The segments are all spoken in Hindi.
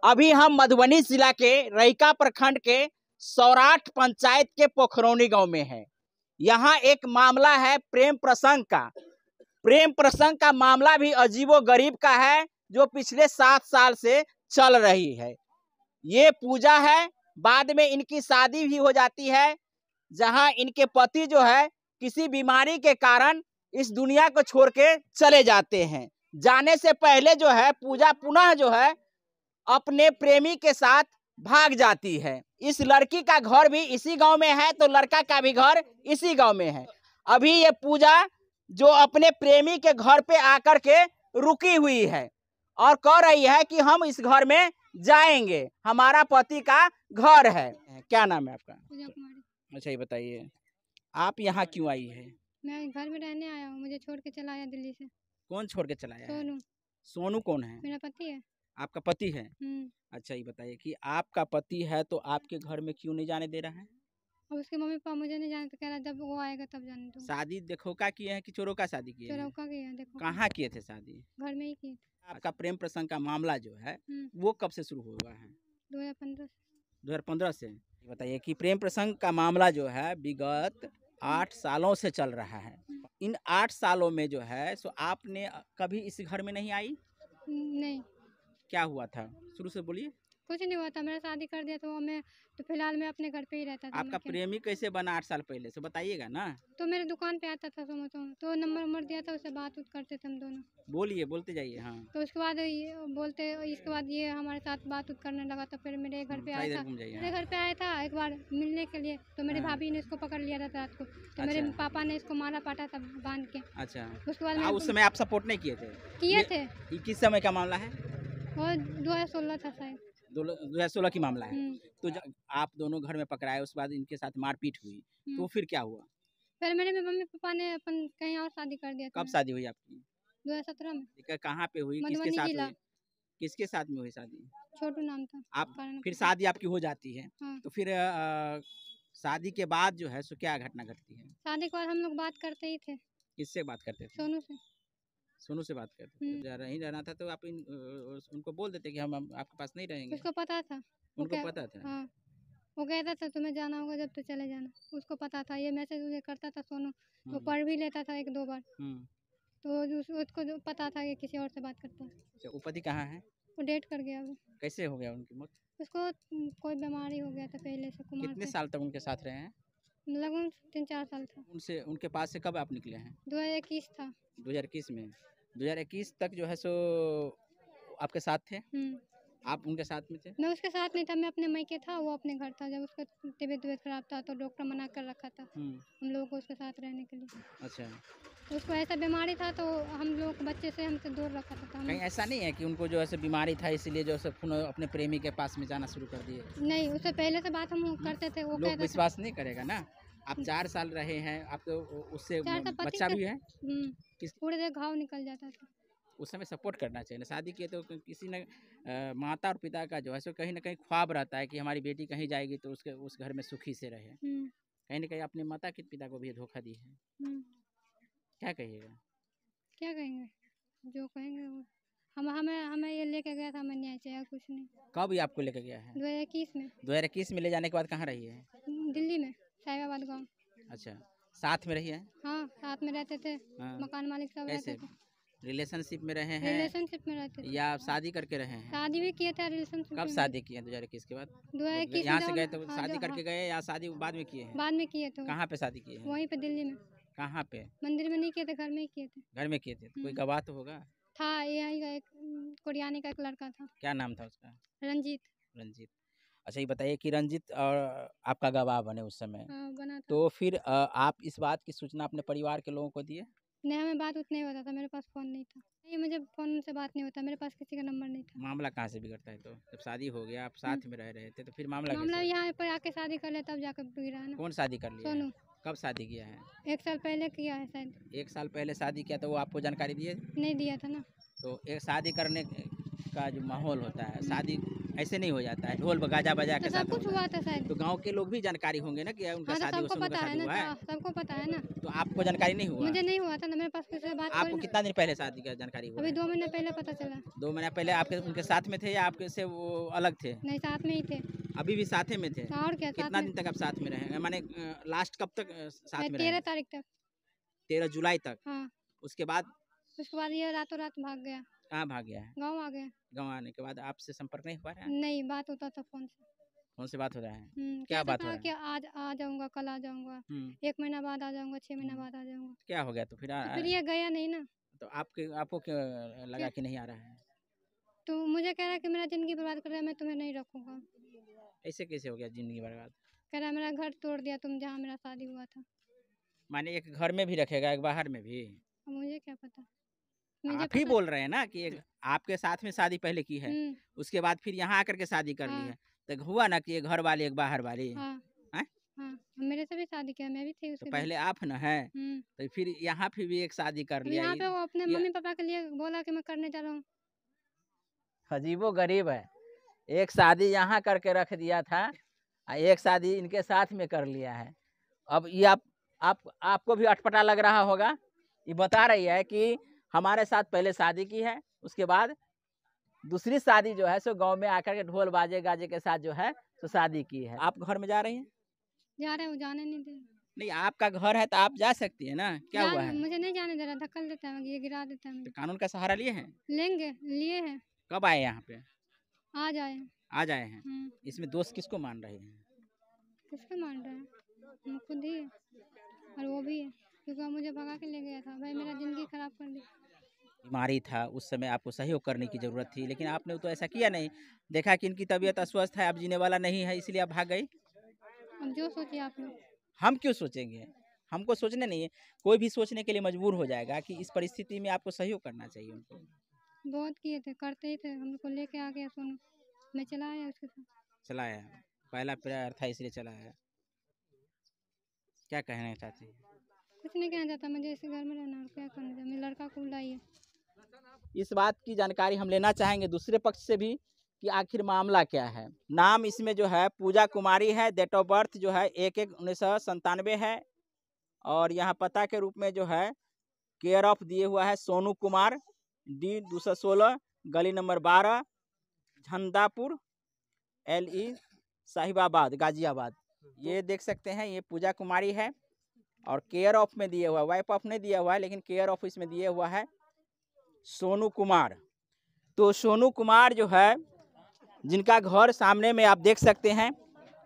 अभी हम मधुबनी जिला के रईका प्रखंड के सौराठ पंचायत के पोखरौनी गांव में हैं। यहाँ एक मामला है प्रेम प्रसंग का। प्रेम प्रसंग का मामला भी अजीबो गरीब का है, जो पिछले 7 साल से चल रही है। ये पूजा है, बाद में इनकी शादी भी हो जाती है, जहां इनके पति जो है किसी बीमारी के कारण इस दुनिया को छोड़ के चले जाते हैं। जाने से पहले जो है पूजा पुनः जो है अपने प्रेमी के साथ भाग जाती है। इस लड़की का घर भी इसी गांव में है, तो लड़का का भी घर इसी गांव में है। अभी ये पूजा जो अपने प्रेमी के घर पे आकर के रुकी हुई है और कह रही है कि हम इस घर में जाएंगे, हमारा पति का घर है। क्या नाम है आपका? पूजा कुमारी। अच्छा, ये बताइए आप यहाँ क्यों आई है? मैं घर में रहने आया हूँ, मुझे छोड़ के चला आया दिल्ली से। कौन छोड़ के चला आया है? सोनू। सोनू कौन है? मेरा पति है। आपका पति है? अच्छा, ये बताइए कि आपका पति है तो आपके घर में क्यों नहीं जाने दे रहा है? और उसके मम्मी पापा मुझे नहीं जाने, तो कह रहा जब वो आएगा तब जाने दो। शादी देखो का किए हैं कि चोरों का शादी किए हैं? चोरों का किया, देखो। कहाँ किए थे शादी? घर में ही किए थे। आपका प्रेम प्रसंग का मामला जो है वो कब से शुरू हुआ है? 2015 से। 2015 से। बताइए कि प्रेम प्रसंग का मामला जो है विगत 8 सालों से चल रहा है। इन 8 सालों में जो है सो आपने कभी इस घर में नहीं आई? नहीं। क्या हुआ था? शुरू से बोलिए। कुछ नहीं हुआ था, मेरा शादी कर दिया तो मैं तो फिलहाल मैं अपने घर पे ही रहता था। आपका प्रेमी कैसे बना 8 साल पहले से बताइएगा ना। तो मेरे दुकान पे आता था तो नंबर दिया था, उससे बात करते थे हम दोनों। बोलिए, बोलते जाइए। हाँ, तो उसके बाद इसके बाद ये हमारे साथ बात करने लगा, तो फिर मेरे घर पे आया था। मेरे घर पे आया था एक बार मिलने के लिए, तो मेरी भाभी ने इसको पकड़ लिया था रात को, तो मेरे पापा ने इसको मारा पाटा था बांध के। अच्छा, उसके बाद उस समय आप सपोर्ट नहीं किए थे? किए थे। किस समय का मामला है? और 2016 था शायद। 2016 की मामला है। तो आप दोनों घर में पकड़ाए, उसके बाद इनके साथ मारपीट हुई, तो फिर क्या हुआ? फिर मेरे मम्मी पापा ने अपन कहीं और शादी कर दिया था। कब शादी हुई आपकी? 2017 में। कहाँ पे हुई? किसके साथ हुई? किसके साथ में हुई शादी? छोटू नाम था। आप फिर शादी आपकी हो जाती है। तो फिर शादी के बाद जो है सो क्या घटना घटती है? शादी के बाद हम लोग बात करते ही थे। किससे बात करते थे? सोनू से। सोनू से बात करते थे। जरा नहीं रहना था तो आप उनको बोल देते कि हम आपके पास नहीं रहेंगे। उसको पता था। उनको पता था? हाँ, वो कहता था तुम्हें जाना होगा जब तो चले जाना। उसको पता था, ये मैसेज मुझे करता था सोनू, वो पढ़ भी लेता था 1-2 बार। तो उसको जो पता था कि किसी और से बात करता है। वो पति कहाँ है? वो डेट कर गया। वो कैसे हो गया उनकी मौत? उसको कोई बीमारी हो गया था पहले से। कुमार कितने साल तक उनके साथ रहे हैं? लगभग 3-4 साल था। उनके पास से कब आप निकले हैं? 2021 था। 2021 में। 2021 तक जो है सो आपके साथ थे? आप उनके साथ में थे? मैं उसके साथ नहीं था, मैं अपने मायके था, वो अपने घर था। जब उसका तबीयत खराब था तो डॉक्टर मना कर रखा था हम लोगों को उसके साथ रहने के लिए। अच्छा, तो उसको ऐसा बीमारी था तो हम लोग बच्चे से हमसे दूर रखा था। कहीं ऐसा नहीं है कि उनको जो ऐसे बीमारी था इसीलिए जो है अपने प्रेमी के पास में जाना शुरू कर दिए? नहीं, उससे पहले से बात हम करते थे। वो लोग विश्वास नहीं करेगा ना। आप 4 साल रहे हैं, आपको उससे बच्चा भी है। पूरे देह घाव निकल जाता था। उस समय सपोर्ट करना चाहिए ना। शादी किए तो किसी ने माता और पिता का जो है सो कहीं ना कहीं ख्वाब रहता है कि हमारी बेटी कहीं जाएगी तो उस घर में सुखी से रहे। कहीं ना कहीं अपने माता के पिता को भी धोखा दी है। क्या कहिएगा? क्या कहेंगे? जो कहेंगे वो। हमें ये लेके गया था, हमें न्याय चाहिए, कुछ नहीं। कब ये आपको लेके गया है? 2021 में। 2021 में ले जाने के बाद कहाँ रही है? दिल्ली में, साहिबाबाद गाँव। अच्छा, साथ में रही है? हाँ, साथ में रहते थे। मकान मालिक सब रहते थे। रिलेशनशिप में रहे हैं? रिलेशनशिप में रहते थे। या शादी करके रहे हैं? शादी भी किए थे रिलेशनशिप। कब शादी किए? 2021 के बाद? 2021 यहाँ से गए तो शादी करके गए या शादी बाद में किए हैं? बाद में किए थे। कहाँ पे शादी किए हैं? वहीं पे दिल्ली में। कहाँ पे? मंदिर में नहीं किए थे, घर में ही किए थे। घर में किए थे? कोई गवाह तो होगा? था, यही का एक कोरियानी का एक लड़का था। क्या नाम था उसका? रंजीत। रंजीत। अच्छा, ये बताइए कि रंजीत और आपका गवाह बने उस समय। बना था। तो फिर आप इस बात की सूचना अपने परिवार के लोगों को दिए? नहीं, हमें बात उतना ही होता था, मेरे पास फ़ोन नहीं था। नहीं, मुझे फ़ोन से बात नहीं होता, मेरे पास किसी का नंबर नहीं था। मामला कहाँ से बिगड़ता है? तो जब शादी हो गया, आप साथ में रह रहे थे, तो फिर मामला यहाँ पर आके शादी कर ले तब जाकर बिगड़ा ना। कौन शादी कर लिया? सोनू। कब शादी किया है? 1 साल पहले किया है शायद। 1 साल पहले शादी किया तो वो आपको जानकारी दिए? नहीं दिया था ना। तो एक शादी करने का जो माहौल होता है, शादी ऐसे नहीं हो जाता है, ढोल गाजा बजा के तो साथ सब कुछ होता हुआ था है। शायद। तो गांव के लोग भी जानकारी होंगे ना कि उनका हाँ तो शादी सबको उस समय पता है हुआ है। ना, सबको पता है ना। तो आपको जानकारी नहीं हुआ? मुझे नहीं हुआ था ना, मेरे पास किसी से बात आपको कर। कितना दिन पहले शादी का जानकारी हुआ? अभी 2 महीने पहले पता चला। 2 महीना पहले आपके उनके साथ में थे या आपके से वो अलग थे? नहीं, साथ में ही थे। अभी भी साथे में थे? और क्या, साथ कितना में। दिन तक आप साथ में रहे, माने लास्ट कब तक साथ में 13 रहे? तारीख तक। 13 जुलाई तक। हाँ। उसके बाद उसके बाद ये रातों रात भाग गया, कहाँ भाग गया है? गाँव आ गया। गाँव आने के बाद आपसे संपर्क नहीं हो पा रहा है? नहीं, बात होता था फ़ोन से। कौन से बात हो रहा है? क्या कहता बात हो था रहा कि है? आज आ जाऊँगा, कल आ जाऊँगा, 1 महीना बाद आ जाऊँगा, 6 महीना बाद आ जाऊँगा। क्या हो गया तो फिर तो फिर ये गया नहीं ना। तो आपको क्यों लगा कि नहीं आ रहा है? तो मुझे कह रहा है कि मेरा ज़िंदगी बर्बाद कर रहा है, मैं तुम्हें नहीं रखूँगा। ऐसे कैसे हो गया जिंदगी बर्बाद? कह रहा है मेरा घर तोड़ दिया तुम, जहाँ मेरा शादी हुआ था। माने एक घर में भी रखेगा, एक बाहर में भी? अब मुझे क्या पता। मुझे आप ही पता। बोल रहे हैं ना कि आपके साथ में शादी पहले की है, उसके बाद फिर यहाँ आकर के शादी कर ली हाँ। है, तो हुआ ना कि एक घर वाली एक बाहर वाली? हाँ। हैं? हाँ, मेरे से भी शादी किया, मैं भी थी तो उसके पहले आप न है, दिन। तो फिर यहाँ पे भी एक शादी कर अब लिया। यहाँ पे वो अपने ये मम्मी पापा के लिए बोला कि मैं करने जा रहा हूँ। अजीबो गरीब है, एक शादी यहाँ करके रख दिया था, एक शादी इनके साथ में कर लिया है। अब ये आपको भी अटपटा लग रहा होगा। ये बता रही है कि हमारे साथ पहले शादी की है, उसके बाद दूसरी शादी जो है सो गांव में आकर के ढोल बाजे गाजे के साथ जो है सो शादी की है। आप घर में जा रही हैं? जा रहे, वो जाने नहीं दे। नहीं, आपका घर है तो आप जा सकती है ना, क्या हुआ है? मुझे नहीं जाने दे रहा, धक्कल देता है, ये गिरा देता है तो मुझे। कानून का सहारा लिए हैं? लेंगे, लिए हैं। कब आए यहाँ पे? आ जाए। आज आए हैं। इसमें दोस्त किसको मान रहे हैं? किसको मान रहे हैं? हम खुद ही है और वो भी है, क्योंकि वो मुझे भगा के ले गया था। भाई मेरा ज़िंदगी खराब कर दी। बीमारी था उस समय, आपको सहयोग करने की ज़रूरत थी, लेकिन आपने तो ऐसा किया नहीं। देखा कि इनकी तबीयत अस्वस्थ है, अब जीने वाला नहीं है, इसलिए आप भाग गई। अब जो सोचिए आप लोग। हम क्यों सोचेंगे? हमको सोचने नहीं है, कोई भी सोचने के लिए मजबूर हो जाएगा कि इस परिस्थिति में आपको सहयोग करना चाहिए उनको। बहुत किए थे, करते ही थे, हमको लेके आ गया सोनू, मैं चला आया उसके साथ। चलाया, पहला प्यार था इसलिए चलाया। क्या कहना चाहते हैं? कुछ नहीं कहना चाहता, मुझे इसी घर में रहना, और क्या करना चाहता, मेरे लड़का को बुलाइए। इस बात की जानकारी हम लेना चाहेंगे दूसरे पक्ष से भी कि आखिर मामला क्या है। नाम इसमें जो है पूजा कुमारी है, डेट ऑफ बर्थ जो है 1/1/1997 है, और यहाँ पता के रूप में जो है केयर ऑफ दिए हुआ है सोनू कुमार, D 216, गली नंबर 12, झंडापुर, LE, साहिबाबाद, गाजियाबाद। ये देख सकते हैं, ये पूजा कुमारी है, और केयर ऑफ में दिए हुआ, वाइफ ऑफ नहीं दिया हुआ है, लेकिन केयर ऑफ इसमें दिए हुआ है सोनू कुमार। तो सोनू कुमार जो है, जिनका घर सामने में आप देख सकते हैं,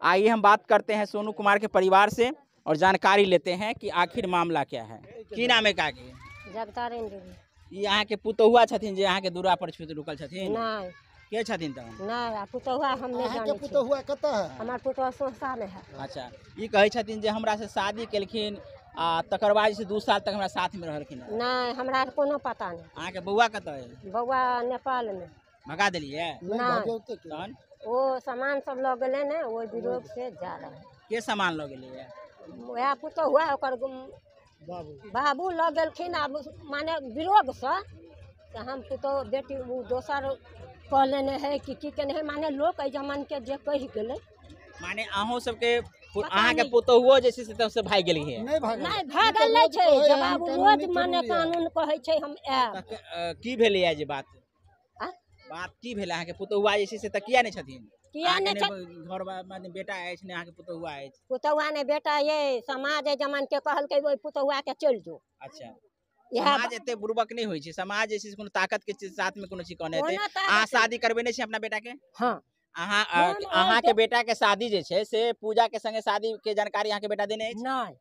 आइए हम बात करते हैं सोनू कुमार के परिवार से और जानकारी लेते हैं कि आखिर मामला क्या है। की नाम है काकी? जगतारिणी देवी। ये यहाँ के पुतहुआ छथिन जे यहाँ के दूरा पर छुत रुकल छथिन? नहीं के छथिन त? नहीं, पुतहुआ हम नहीं जाने छी। पुतहुआ कतऽ है? हमार पुतहुआ सोसा में है। अच्छा, ये कहे छथिन जे हमरा से शादी केलखिन आ तकर बाद से 2 साल तक हमरा साथ में रहलखिन। नहीं, हमरा कोनो पता नहीं। अहाँ के बउआ कतऽ है? बउआ नेपाल में। भगा देलिए? नहीं, तहन वो सामान सब लग गए ने, वो विरोध से जा रहा है। के सामान लऽ गेलिए? वह पुतहुआ ओकर बाबू लग गेलखिन, आब माने विरोध से हम पुतहु बेटी वो दोसर कह लेने है कि की केने है, माने लोग एहि जमान के जे कहि गेलै। माने अहों सबके अहाँ के पुतहुओ जे छै से तब से भाग गेली है? नहीं भागल नहीं छै, जवाब रोज माने कानून कहै छै हम आएब। की भेलै है जे बात? आ? बात की भेलै? अहाँ के पुतहुआ जे छै से त किया नहीं छथिन? किया नहीं छै? घर में बेटा अछि ने, अहाँ के पुतहुआ अछि? पुतहुआ ने बेटा ये समाज है जमान के कहलकै ओइ पुतहुआ के चल जो। अच्छा, यह समाज एते बुर्बक नहीं होई छै। समाज जे छै से कोनो ताकत के साथ में कोनो चीज कहने हेतै। अहाँ शादी करबे नहीं छै अपना बेटा के? हाँ, अहाँ के बेटा के शादी जे छै से पूजा के संगे शादी के जानकारी अहाँ के बेटा देने अछि? नहीं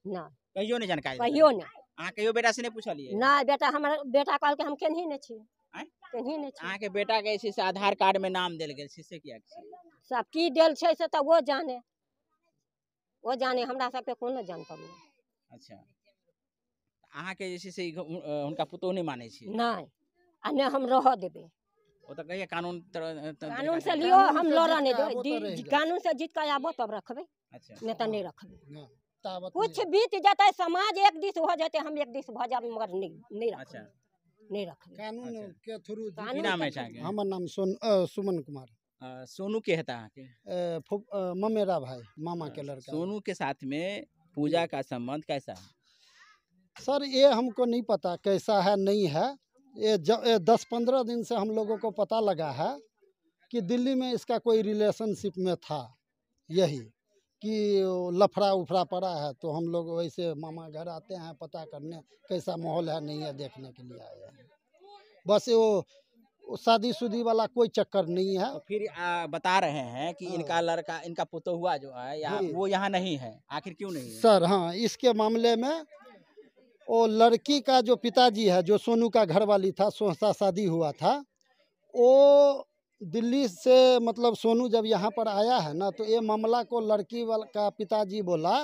नहीं, कहियो नहीं जानकारी? कहियो नहीं। अहाँ कहियो बेटा से नहीं पूछलिए? नहीं बेटा, हमर बेटा कहलकै हम केनही नहीं छी, आँय? केनही नहीं छी। अहाँ के बेटा के जे छै से आधार कार्ड में नाम देल गेल छै से किया छै? सब की देल छै से तो वो जाने, हमरा सबके कोनो जानता नहीं। अच्छा, अहाँ के जे छै से हुनका पुतोह नहीं माने छी? नहीं, आ ने हम रह देबे। वो तो कहिए कानून कानून से लियो, हम लड़ नहीं देबे। कानून से जीत कर आबो तब रखबे, अच्छा, नहीं तो नहीं रखबे। तावत कुछ बीत जाता है, समाज एक दिस हो जाते, हम एक दिस भ जाब, मगर नहीं अच्छा, रखबे, नहीं रखबे। कानून अच्छा। के थ्रू। की नाम है अहाँके? हमर नाम सुमन कुमार। सोनू के है तहाँ के ममेरा भाई मामा के लड़का। सोनू के साथ में पूजा का संबंध कैसा है? सर ये हमको नहीं पता कैसा है नहीं है। ये 10-15 दिन से हम लोगों को पता लगा है कि दिल्ली में इसका कोई रिलेशनशिप में था, यही कि लफड़ा उफड़ा पड़ा है। तो हम लोग वैसे मामा घर आते हैं पता करने कैसा माहौल है नहीं है देखने के लिए आए हैं। बस वो शादीशुदी वाला कोई चक्कर नहीं है। तो फिर बता रहे हैं कि इनका लड़का, इनका पुतो हुआ जो है वो यहाँ नहीं है, आखिर क्यों नहीं है? सर हाँ, इसके मामले में वो लड़की का जो पिताजी है, जो सोनू का घरवाली था, सोहसा शादी हुआ था, वो दिल्ली से मतलब सोनू जब यहाँ पर आया है ना, तो ये मामला को लड़की वाला का पिताजी बोला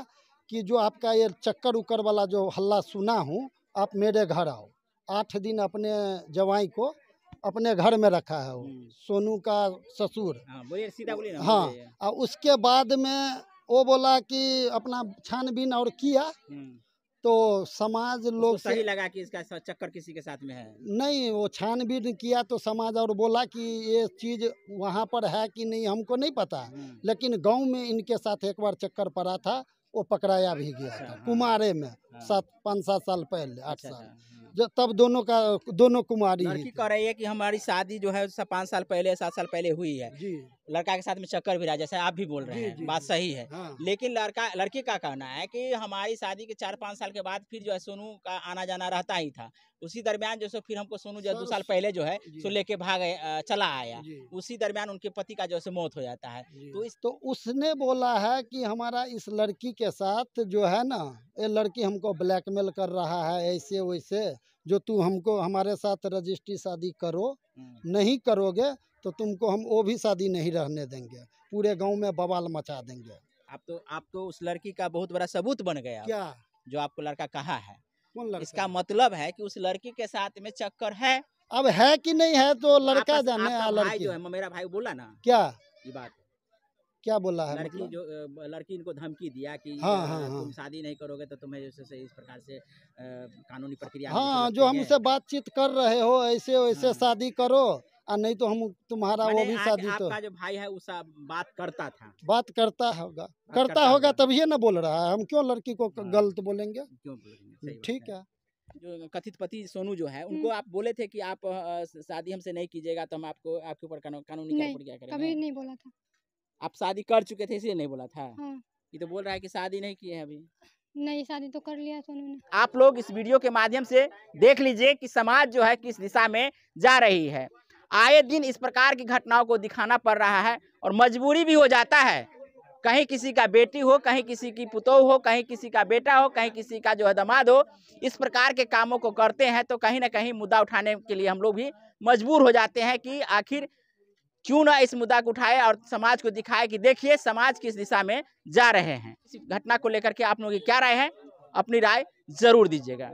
कि जो आपका ये चक्कर उक्कर वाला जो हल्ला सुना हूँ, आप मेरे घर आओ। 8 दिन अपने जवाई को अपने घर में रखा है वो सोनू का ससुर। बोलिए सीधा बोलिए ना। हाँ, और उसके बाद में वो बोला कि अपना छानबीन और किया तो समाज लोग सही लगा कि इसका चक्कर किसी के साथ में है। नहीं, वो छानबीन किया तो समाज और बोला कि ये चीज वहाँ पर है कि नहीं हमको नहीं पता, लेकिन गांव में इनके साथ एक बार चक्कर पड़ा था, वो पकड़ाया भी गया था कुमारे में 5-7 साल पहले, 8 साल जब तब दोनों कुमारी लड़की कह रही है कि हमारी शादी जो है 5 साल पहले 7 साल पहले हुई है जी। लड़का के साथ में चक्कर भी रहा, जैसे आप भी बोल रहे हैं, बात सही है। हाँ। लेकिन लड़की का कहना है कि हमारी शादी के 4-5 साल के बाद फिर जो है सोनू का आना जाना रहता ही था। उसी दरमियान जो फिर हमको सोनू जो 2 साल पहले जो है सो लेके चला आया, उसी दरमियान उनके पति का जो है मौत हो जाता है। तो उसने बोला है कि हमारा इस लड़की के साथ जो है ना, ये लड़की हमको ब्लैकमेल कर रहा है ऐसे वैसे, जो तू हमको हमारे साथ रजिस्ट्री शादी करो, नहीं करोगे तो तुमको हम वो भी शादी नहीं रहने देंगे, पूरे गांव में बवाल मचा देंगे। आप तो उस लड़की का बहुत बड़ा सबूत बन गया। क्या? जो आपको लड़का कहा है, कौन लड़का? इसका मतलब है कि उस लड़की के साथ में चक्कर है। अब है कि नहीं है तो लड़का जाने। लड़की जो है मेरा भाई बोला ना क्या ये बात, क्या बोला है? लड़की इनको धमकी दिया कि तुम शादी नहीं करोगे तो तुम्हें जैसे इस प्रकार से कानूनी प्रक्रिया। हाँ, जो हमसे बातचीत कर रहे हो ऐसे वैसे शादी करो, और नहीं तो हम तुम्हारा वो भी शादी। तो आपका जो भाई है उस बात करता था, बात करता होगा तभी ना बोल रहा है। हम क्यों लड़की को गलत बोलेंगे? क्यों बोलेंगे? ठीक है। जो कथित पति सोनू जो है, उनको आप बोले थे कि आप शादी हमसे नहीं कीजिएगा तो हम आपके ऊपर कानूनी प्रक्रिया करेंगे? कभी नहीं बोला था। आप शादी कर चुके थे इसलिए नहीं बोला था? हाँ। ये तो बोल रहा है कि शादी नहीं की है अभी। नहीं, शादी तो कर लिया सोनू ने। आप लोग इस वीडियो के माध्यम से देख लीजिए कि समाज जो है किस दिशा में जा रही है। आए दिन इस प्रकार की घटनाओं को दिखाना पड़ रहा है और मजबूरी भी हो जाता है। कहीं किसी का बेटी हो, कहीं किसी की पुतोह हो, कहीं किसी का बेटा हो, कहीं किसी का जो है दामाद हो, इस प्रकार के कामों को करते हैं तो कहीं ना कहीं मुद्दा उठाने के लिए हम लोग भी मजबूर हो जाते हैं कि आखिर क्यों ना इस मुद्दा को उठाए और समाज को दिखाए कि देखिए समाज किस दिशा में जा रहे हैं। इस घटना को लेकर के आप लोगों की क्या राय है? अपनी राय जरूर दीजिएगा।